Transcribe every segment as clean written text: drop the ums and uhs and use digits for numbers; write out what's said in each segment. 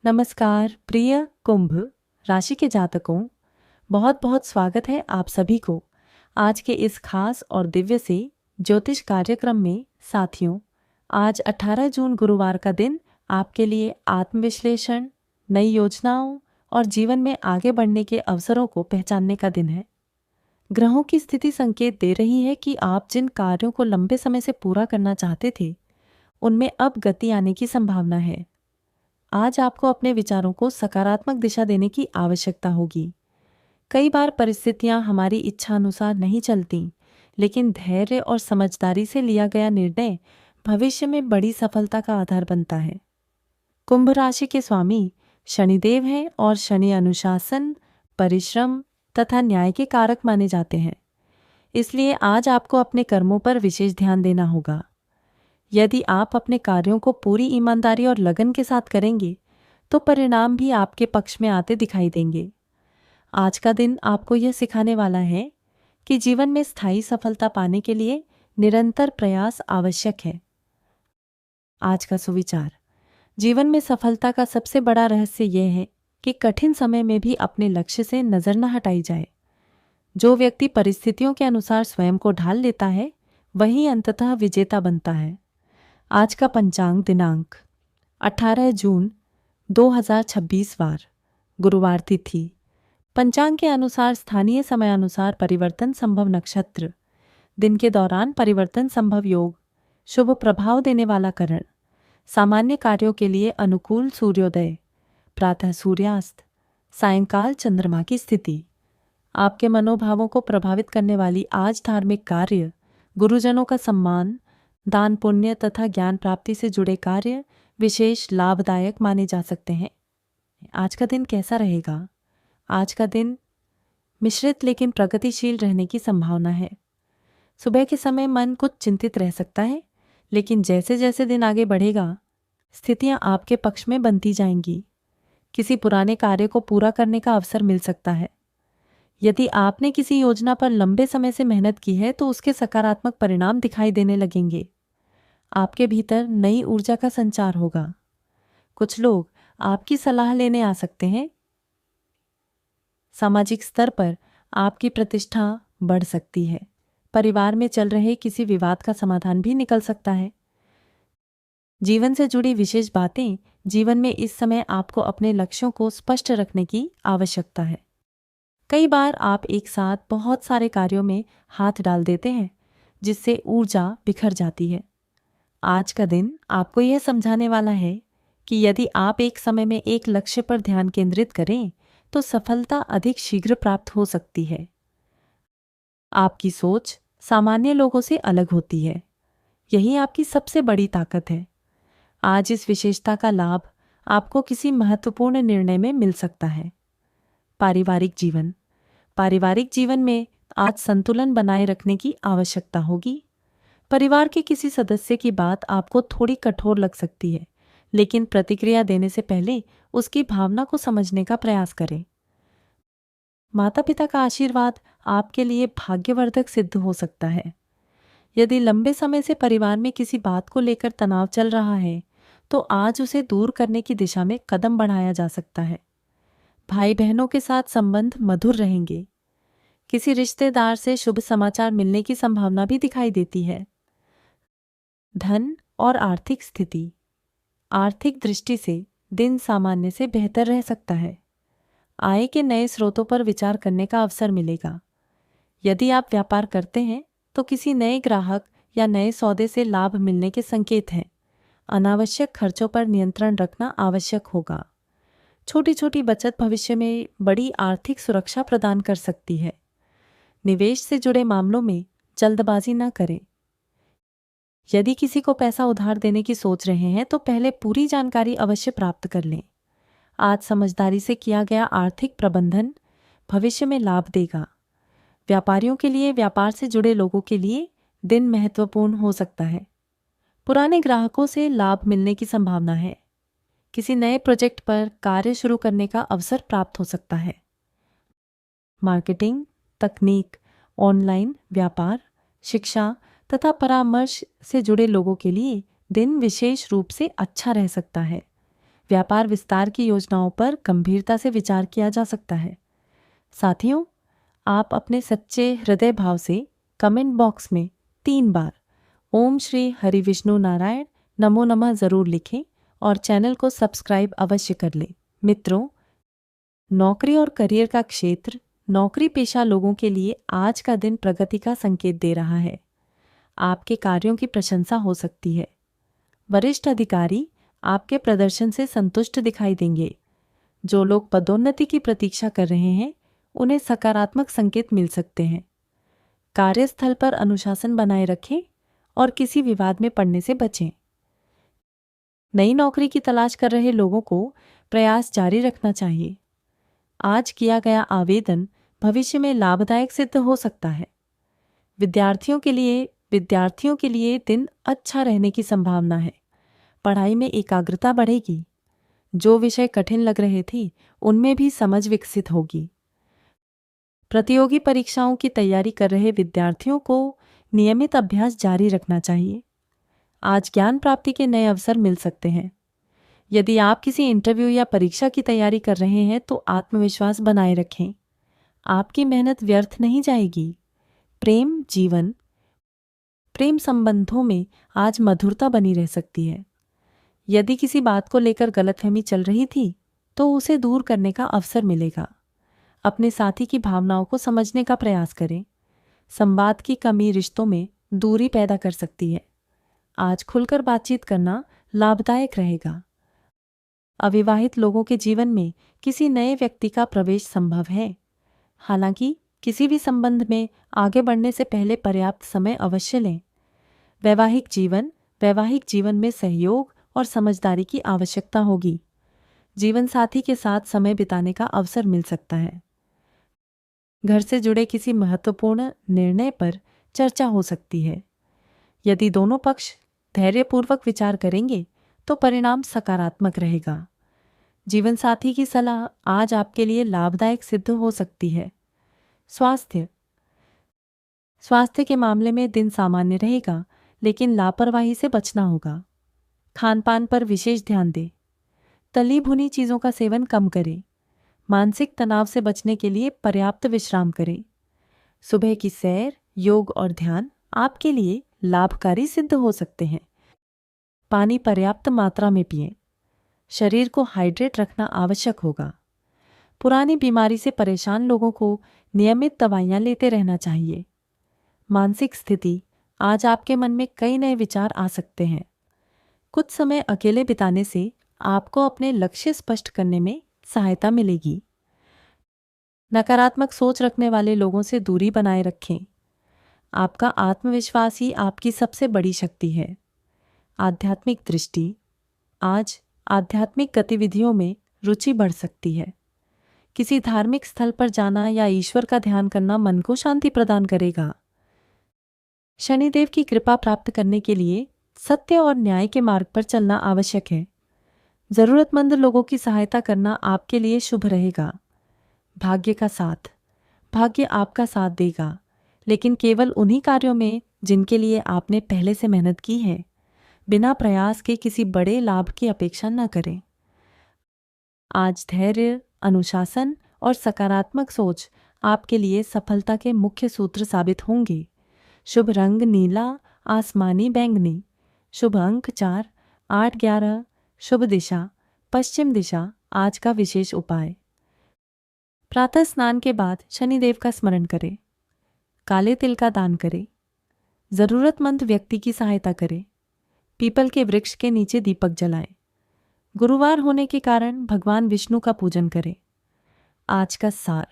नमस्कार प्रिय कुंभ राशि के जातकों, बहुत बहुत स्वागत है आप सभी को आज के इस खास और दिव्य से ज्योतिष कार्यक्रम में। साथियों, आज 18 जून गुरुवार का दिन आपके लिए आत्मविश्लेषण, नई योजनाओं और जीवन में आगे बढ़ने के अवसरों को पहचानने का दिन है। ग्रहों की स्थिति संकेत दे रही है कि आप जिन कार्यों को लंबे समय से पूरा करना चाहते थे, उनमें अब गति आने की संभावना है। आज आपको अपने विचारों को सकारात्मक दिशा देने की आवश्यकता होगी। कई बार परिस्थितियां हमारी इच्छा अनुसार नहीं चलती, लेकिन धैर्य और समझदारी से लिया गया निर्णय भविष्य में बड़ी सफलता का आधार बनता है। कुंभ राशि के स्वामी शनिदेव हैं और शनि अनुशासन, परिश्रम तथा न्याय के कारक माने जाते हैं। इसलिए आज आपको अपने कर्मों पर विशेष ध्यान देना होगा। यदि आप अपने कार्यों को पूरी ईमानदारी और लगन के साथ करेंगे, तो परिणाम भी आपके पक्ष में आते दिखाई देंगे। आज का दिन आपको यह सिखाने वाला है कि जीवन में स्थायी सफलता पाने के लिए निरंतर प्रयास आवश्यक है। आज का सुविचार: जीवन में सफलता का सबसे बड़ा रहस्य यह है कि कठिन समय में भी अपने लक्ष्य से नजर न हटाई जाए। जो व्यक्ति परिस्थितियों के अनुसार स्वयं को ढाल लेता है, वही अंततः विजेता बनता है। आज का पंचांग दिनांक 18 जून 2026 वार, गुरुवार तिथि। पंचांग के अनुसार स्थानीय समयानुसार परिवर्तन संभव नक्षत्र, दिन के दौरान परिवर्तन संभव योग, शुभ प्रभाव देने वाला करण, सामान्य कार्यों के लिए अनुकूल सूर्योदय, प्रातः सूर्यास्त, सायंकाल चंद्रमा की स्थिति। आपके मनोभावों को प्रभावित करने वाली आज धार्मिक कार्य, गुरुजनों का सम्मान, दान पुण्य तथा ज्ञान प्राप्ति से जुड़े कार्य विशेष लाभदायक माने जा सकते हैं। आज का दिन कैसा रहेगा? आज का दिन मिश्रित लेकिन प्रगतिशील रहने की संभावना है। सुबह के समय मन कुछ चिंतित रह सकता है, लेकिन जैसे जैसे दिन आगे बढ़ेगा, स्थितियां आपके पक्ष में बनती जाएंगी। किसी पुराने कार्य को पूरा करने का अवसर मिल सकता है। यदि आपने किसी योजना पर लंबे समय से मेहनत की है, तो उसके सकारात्मक परिणाम दिखाई देने लगेंगे। आपके भीतर नई ऊर्जा का संचार होगा। कुछ लोग आपकी सलाह लेने आ सकते हैं। सामाजिक स्तर पर आपकी प्रतिष्ठा बढ़ सकती है। परिवार में चल रहे किसी विवाद का समाधान भी निकल सकता है। जीवन से जुड़ी विशेष बातें, जीवन में इस समय आपको अपने लक्ष्यों को स्पष्ट रखने की आवश्यकता है। कई बार आप एक साथ बहुत सारे कार्यों में हाथ डाल देते हैं, जिससे ऊर्जा बिखर जाती है। आज का दिन आपको यह समझाने वाला है कि यदि आप एक समय में एक लक्ष्य पर ध्यान केंद्रित करें, तो सफलता अधिक शीघ्र प्राप्त हो सकती है। आपकी सोच सामान्य लोगों से अलग होती है। यही आपकी सबसे बड़ी ताकत है। आज इस विशेषता का लाभ आपको किसी महत्वपूर्ण निर्णय में मिल सकता है। पारिवारिक जीवन में आज संतुलन बनाए रखने की आवश्यकता होगी। परिवार के किसी सदस्य की बात आपको थोड़ी कठोर लग सकती है, लेकिन प्रतिक्रिया देने से पहले उसकी भावना को समझने का प्रयास करें। माता पिता का आशीर्वाद आपके लिए भाग्यवर्धक सिद्ध हो सकता है। यदि लंबे समय से परिवार में किसी बात को लेकर तनाव चल रहा है, तो आज उसे दूर करने की दिशा में कदम बढ़ाया जा सकता है। भाई बहनों के साथ संबंध मधुर रहेंगे। किसी रिश्तेदार से शुभ समाचार मिलने की संभावना भी दिखाई देती है। धन और आर्थिक स्थिति: आर्थिक दृष्टि से दिन सामान्य से बेहतर रह सकता है। आय के नए स्रोतों पर विचार करने का अवसर मिलेगा। यदि आप व्यापार करते हैं, तो किसी नए ग्राहक या नए सौदे से लाभ मिलने के संकेत हैं। अनावश्यक खर्चों पर नियंत्रण रखना आवश्यक होगा। छोटी छोटी बचत भविष्य में बड़ी आर्थिक सुरक्षा प्रदान कर सकती है। निवेश से जुड़े मामलों में जल्दबाजी न करें। यदि किसी को पैसा उधार देने की सोच रहे हैं, तो पहले पूरी जानकारी अवश्य प्राप्त कर लें। आज समझदारी से किया गया आर्थिक प्रबंधन भविष्य में लाभ देगा। व्यापारियों के लिए, व्यापार से जुड़े लोगों के लिए दिन महत्वपूर्ण हो सकता है। पुराने ग्राहकों से लाभ मिलने की संभावना है। किसी नए प्रोजेक्ट पर कार्य शुरू करने का अवसर प्राप्त हो सकता है। मार्केटिंग, तकनीक, ऑनलाइन व्यापार, शिक्षा तथा परामर्श से जुड़े लोगों के लिए दिन विशेष रूप से अच्छा रह सकता है। व्यापार विस्तार की योजनाओं पर गंभीरता से विचार किया जा सकता है। साथियों, आप अपने सच्चे हृदय भाव से कमेंट बॉक्स में 3 बार ओम श्री हरि विष्णु नारायण नमो नमः जरूर लिखें और चैनल को सब्सक्राइब अवश्य कर लें। मित्रों, नौकरी और करियर का क्षेत्र नौकरी पेशा लोगों के लिए आज का दिन प्रगति का संकेत दे रहा है। आपके कार्यों की प्रशंसा हो सकती है। वरिष्ठ अधिकारी आपके प्रदर्शन से संतुष्ट दिखाई देंगे। जो लोग पदोन्नति की प्रतीक्षा कर रहे हैं, उन्हें सकारात्मक संकेत मिल सकते हैं। कार्यस्थल पर अनुशासन बनाए रखें और किसी विवाद में पड़ने से बचें। नई नौकरी की तलाश कर रहे लोगों को प्रयास जारी रखना चाहिए। आज किया गया आवेदन भविष्य में लाभदायक सिद्ध हो सकता है। विद्यार्थियों के लिए दिन अच्छा रहने की संभावना है। पढ़ाई में एकाग्रता बढ़ेगी। जो विषय कठिन लग रहे थे, उनमें भी समझ विकसित होगी। प्रतियोगी परीक्षाओं की तैयारी कर रहे विद्यार्थियों को नियमित अभ्यास जारी रखना चाहिए। आज ज्ञान प्राप्ति के नए अवसर मिल सकते हैं। यदि आप किसी इंटरव्यू या परीक्षा की तैयारी कर रहे हैं तो आत्मविश्वास बनाए रखें। आपकी मेहनत व्यर्थ नहीं जाएगी। प्रेम संबंधों में आज मधुरता बनी रह सकती है। यदि किसी बात को लेकर गलतफहमी चल रही थी तो उसे दूर करने का अवसर मिलेगा। अपने साथी की भावनाओं को समझने का प्रयास करें। संवाद की कमी रिश्तों में दूरी पैदा कर सकती है। आज खुलकर बातचीत करना लाभदायक रहेगा। अविवाहित लोगों के जीवन में किसी नए व्यक्ति का प्रवेश संभव है। हालांकि किसी भी संबंध में आगे बढ़ने से पहले पर्याप्त समय अवश्य लें। वैवाहिक जीवन में सहयोग और समझदारी की आवश्यकता होगी। जीवन साथी के साथ समय बिताने का अवसर मिल सकता है। घर से जुड़े किसी महत्वपूर्ण निर्णय पर चर्चा हो सकती है। यदि दोनों पक्ष धैर्यपूर्वक विचार करेंगे तो परिणाम सकारात्मक रहेगा। जीवन साथी की सलाह आज आपके लिए लाभदायक सिद्ध हो सकती है। स्वास्थ्य के मामले में दिन सामान्य रहेगा, लेकिन लापरवाही से बचना होगा। खानपान पर विशेष ध्यान दें। तली भुनी चीज़ों का सेवन कम करें। मानसिक तनाव से बचने के लिए पर्याप्त विश्राम करें। सुबह की सैर, योग और ध्यान आपके लिए लाभकारी सिद्ध हो सकते हैं। पानी पर्याप्त मात्रा में पिएं। शरीर को हाइड्रेट रखना आवश्यक होगा। पुरानी बीमारी से परेशान लोगों को नियमित दवाइयाँ लेते रहना चाहिए। मानसिक स्थिति, आज आपके मन में कई नए विचार आ सकते हैं। कुछ समय अकेले बिताने से आपको अपने लक्ष्य स्पष्ट करने में सहायता मिलेगी। नकारात्मक सोच रखने वाले लोगों से दूरी बनाए रखें। आपका आत्मविश्वास ही आपकी सबसे बड़ी शक्ति है। आध्यात्मिक दृष्टि, आज आध्यात्मिक गतिविधियों में रुचि बढ़ सकती है। किसी धार्मिक स्थल पर जाना या ईश्वर का ध्यान करना मन को शांति प्रदान करेगा। शनिदेव की कृपा प्राप्त करने के लिए सत्य और न्याय के मार्ग पर चलना आवश्यक है। जरूरतमंद लोगों की सहायता करना आपके लिए शुभ रहेगा। भाग्य आपका साथ देगा, लेकिन केवल उन्हीं कार्यों में जिनके लिए आपने पहले से मेहनत की है। बिना प्रयास के किसी बड़े लाभ की अपेक्षा न करें। आज धैर्य, अनुशासन और सकारात्मक सोच आपके लिए सफलता के मुख्य सूत्र साबित होंगे। शुभ रंग नीला, आसमानी बैंगनी। शुभ अंक 4, 8, 11। शुभ दिशा पश्चिम दिशा। आज का विशेष उपाय, प्रातः स्नान के बाद शनिदेव का स्मरण करें। काले तिल का दान करें। जरूरतमंद व्यक्ति की सहायता करें। पीपल के वृक्ष के नीचे दीपक जलाएं। गुरुवार होने के कारण भगवान विष्णु का पूजन करें। आज का सार,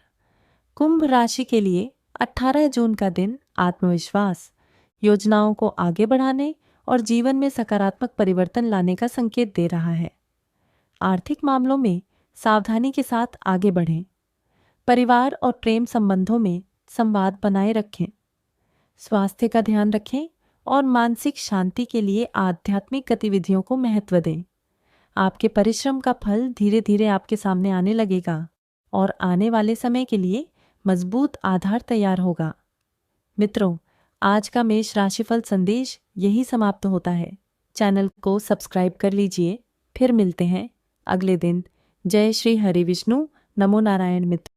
कुंभ राशि के लिए 18 जून का दिन आत्मविश्वास, योजनाओं को आगे बढ़ाने और जीवन में सकारात्मक परिवर्तन लाने का संकेत दे रहा है। आर्थिक मामलों में सावधानी के साथ आगे बढ़ें। परिवार और प्रेम संबंधों में संवाद बनाए रखें। स्वास्थ्य का ध्यान रखें और मानसिक शांति के लिए आध्यात्मिक गतिविधियों को महत्व दें। आपके परिश्रम का फल धीरे धीरे आपके सामने आने लगेगा और आने वाले समय के लिए मजबूत आधार तैयार होगा। मित्रों, आज का मेष राशिफल संदेश यही समाप्त होता है। चैनल को सब्सक्राइब कर लीजिए। फिर मिलते हैं अगले दिन। जय श्री हरि विष्णु। नमो नारायण मित्र।